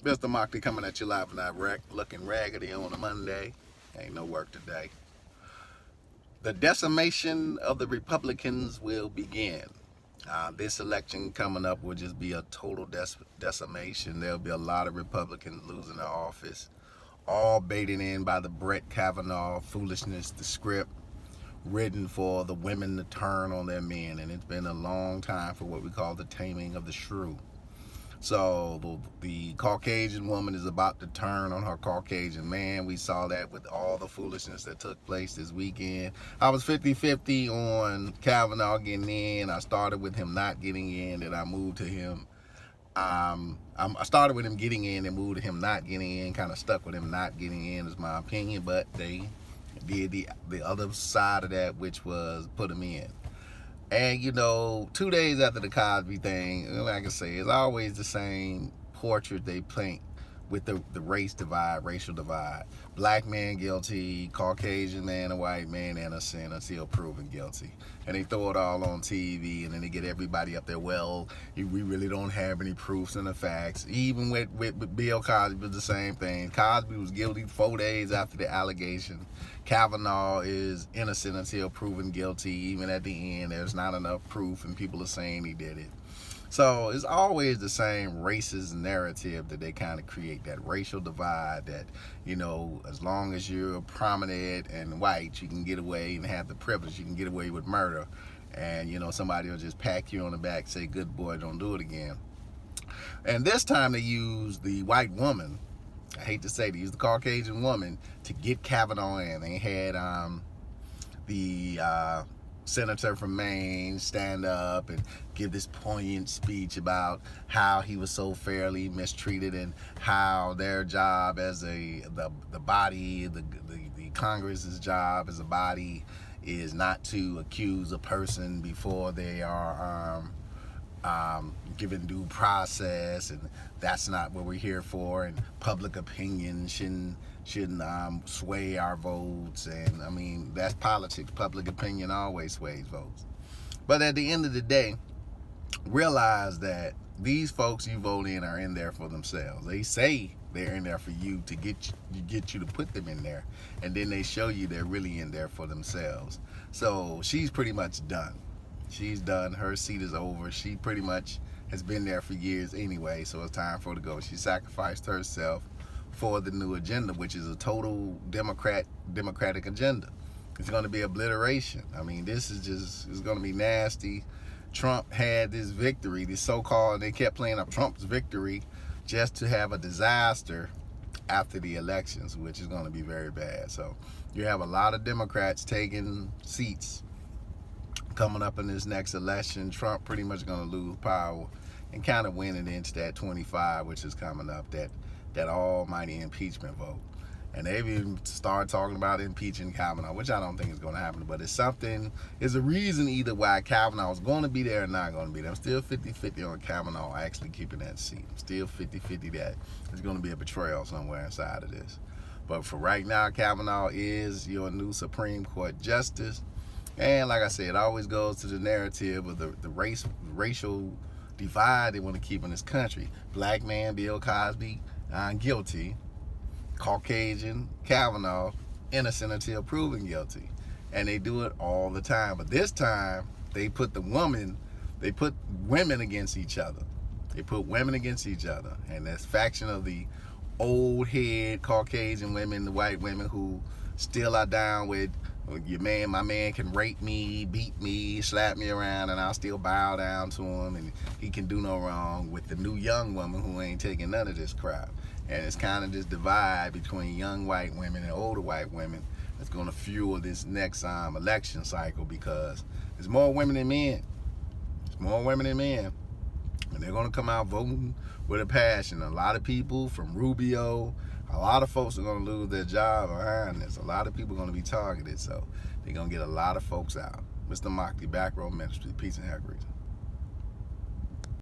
Mr. Motley coming at you live and direct, looking raggedy on a Monday. Ain't no work today. The decimation of the Republicans will begin. This election coming up will just be a total decimation. There'll be a lot of Republicans losing their office, all baited in by the Brett Kavanaugh foolishness, the script written for the women to turn on their men. And it's been a long time for what we call the taming of the shrew. So the Caucasian woman is about to turn on her Caucasian man. We saw that with all the foolishness that took place this weekend. I was 50-50 on Kavanaugh getting in. I started with him not getting in, then I moved to him. I started with him getting in and moved to him not getting in. Kind of stuck with him not getting in is my opinion, but they did the other side of that, which was put him in. And 2 days after the Cosby thing, like I say, it's always the same portrait they paint with the race divide, racial divide. Black man guilty, Caucasian man, a white man innocent until proven guilty. And they throw it all on TV, and then they get everybody up there, well, we really don't have any proofs and the facts. Even with Bill Cosby, it was the same thing. Cosby was guilty 4 days after the allegation. Kavanaugh is innocent until proven guilty. Even at the end, there's not enough proof, and people are saying he did it. So it's always the same racist narrative that they kind of create, that racial divide that, as long as you're prominent and white, you can get away and have the privilege, you can get away with murder. And, somebody will just pat you on the back, say, good boy, don't do it again. And this time they use the white woman, I hate to say, they used the Caucasian woman to get Kavanaugh in. They had the senator from Maine stand up and give this poignant speech about how he was so fairly mistreated and how their job as the body, the Congress's job as a body is not to accuse a person before they are given due process, and that's not what we're here for, and public opinion shouldn't sway our votes. And I mean, that's politics. Public opinion always sways votes. But at the end of the day, realize that these folks you vote in are in there for themselves. They say they're in there for you to get you to put them in there, and then they show you they're really in there for themselves. So she's pretty much done. She's done. Her seat is over. She pretty much has been there for years anyway, so it's time for her to go. She sacrificed herself for the new agenda, which is a total democratic agenda. It's going to be obliteration. I mean, this is just, it's going to be nasty. Trump had this victory, this so-called, they kept playing up Trump's victory just to have a disaster after the elections, which is going to be very bad. So you have a lot of Democrats taking seats coming up in this next election. Trump pretty much going to lose power and kind of winning into that 25, which is coming up, that almighty impeachment vote. And they've even started talking about impeaching Kavanaugh, which I don't think is going to happen, but it's a reason either why Kavanaugh is going to be there or not going to be there. I'm still 50-50 on Kavanaugh actually keeping that seat. I'm still 50-50 that there's going to be a betrayal somewhere inside of this. But for right now, Kavanaugh is your new Supreme Court justice. And like I said, it always goes to the narrative of the racial divide they want to keep in this country. Black man, Bill Cosby, guilty. Caucasian, Kavanaugh, innocent until proven guilty. And they do it all the time. But this time, they put women against each other. They put women against each other. And this faction of the old head Caucasian women, the white women who still are down with, my man can rape me, beat me, slap me around, and I'll still bow down to him, and he can do no wrong, with the new young woman who ain't taking none of this crap. And it's kind of this divide between young white women and older white women that's going to fuel this next election cycle, because there's more women than men. There's more women than men. And they're going to come out voting with a passion. A lot of people, from Rubio, a lot of folks are going to lose their job behind this. A lot of people are going to be targeted. So they're going to get a lot of folks out. Mr. Motley, Back Row Ministry. Peace and hair grease.